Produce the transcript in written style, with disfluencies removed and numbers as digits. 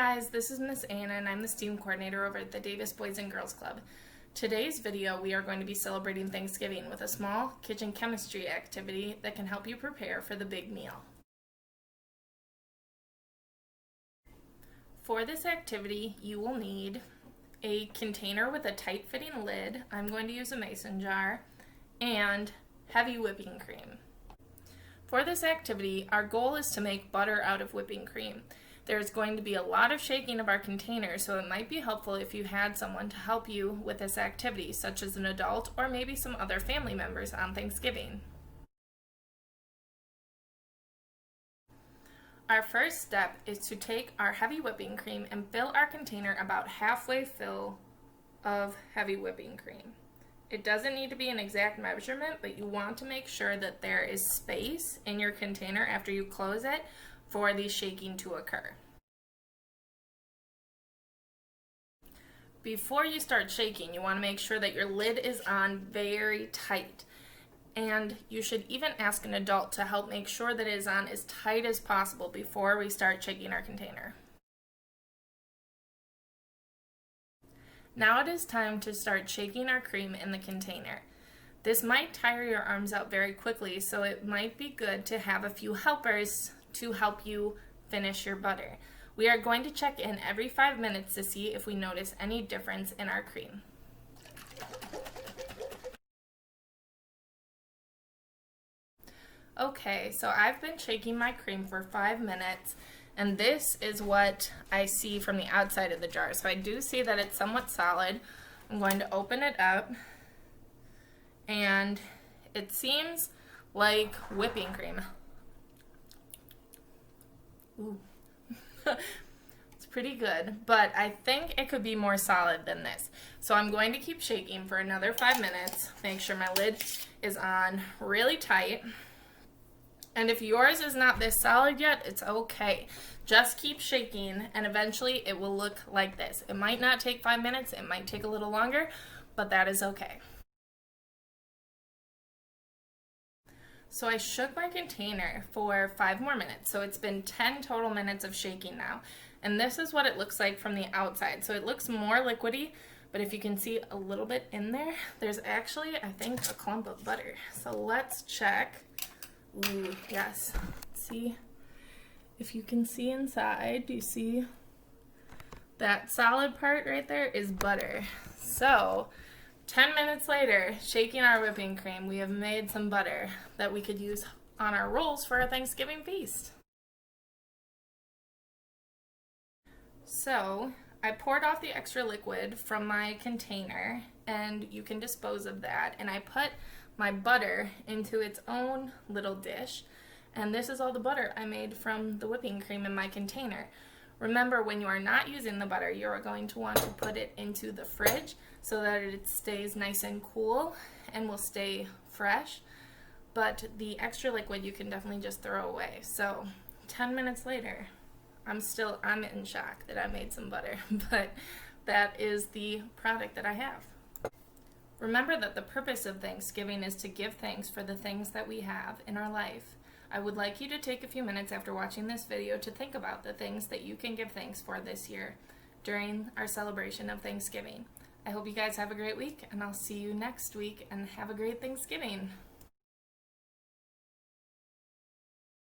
guys, this is Miss Anna and I'm the STEAM coordinator over at the Davis Boys and Girls Club. Today's video we are going to be celebrating Thanksgiving with a small kitchen chemistry activity that can help you prepare for the big meal. For this activity you will need a container with a tight-fitting lid. I'm going to use a mason jar and heavy whipping cream. For this activity our goal is to make butter out of whipping cream. There's going to be a lot of shaking of our container, so it might be helpful if you had someone to help you with this activity, such as an adult or maybe some other family members on Thanksgiving. Our first step is to take our heavy whipping cream and fill our container about halfway full of heavy whipping cream. It doesn't need to be an exact measurement, but you want to make sure that there is space in your container after you close it for the shaking to occur. Before you start shaking, you want to make sure that your lid is on very tight. And you should even ask an adult to help make sure that it is on as tight as possible before we start shaking our container. Now it is time to start shaking our cream in the container. This might tire your arms out very quickly, so it might be good to have a few helpers to help you finish your butter. We are going to check in every 5 minutes to see if we notice any difference in our cream. Okay, so I've been shaking my cream for 5 minutes, and this is what I see from the outside of the jar. So I do see that it's somewhat solid. I'm going to open it up, and it seems like whipping cream. Ooh. It's pretty good, but I think it could be more solid than this. So I'm going to keep shaking for another 5 minutes, make sure my lid is on really tight. And if yours is not this solid yet, it's okay. Just keep shaking and eventually it will look like this. It might not take 5 minutes, it might take a little longer, but that is okay. So I shook my container for 5 more minutes. So it's been 10 total minutes of shaking now. And this is what it looks like from the outside. So it looks more liquidy, but if you can see a little bit in there, there's actually, I think, a clump of butter. So let's check. Ooh, yes. See if you can see inside. Do you see that solid part right there is butter? So 10 minutes later, shaking our whipping cream, we have made some butter that we could use on our rolls for our Thanksgiving feast. So I poured off the extra liquid from my container, and you can dispose of that, and I put my butter into its own little dish, and this is all the butter I made from the whipping cream in my container. Remember, when you are not using the butter, you are going to want to put it into the fridge so that it stays nice and cool and will stay fresh. But the extra liquid you can definitely just throw away. So 10 minutes later, I'm in shock that I made some butter, but that is the product that I have. Remember that the purpose of Thanksgiving is to give thanks for the things that we have in our life. I would like you to take a few minutes after watching this video to think about the things that you can give thanks for this year during our celebration of Thanksgiving. I hope you guys have a great week, and I'll see you next week, and have a great Thanksgiving.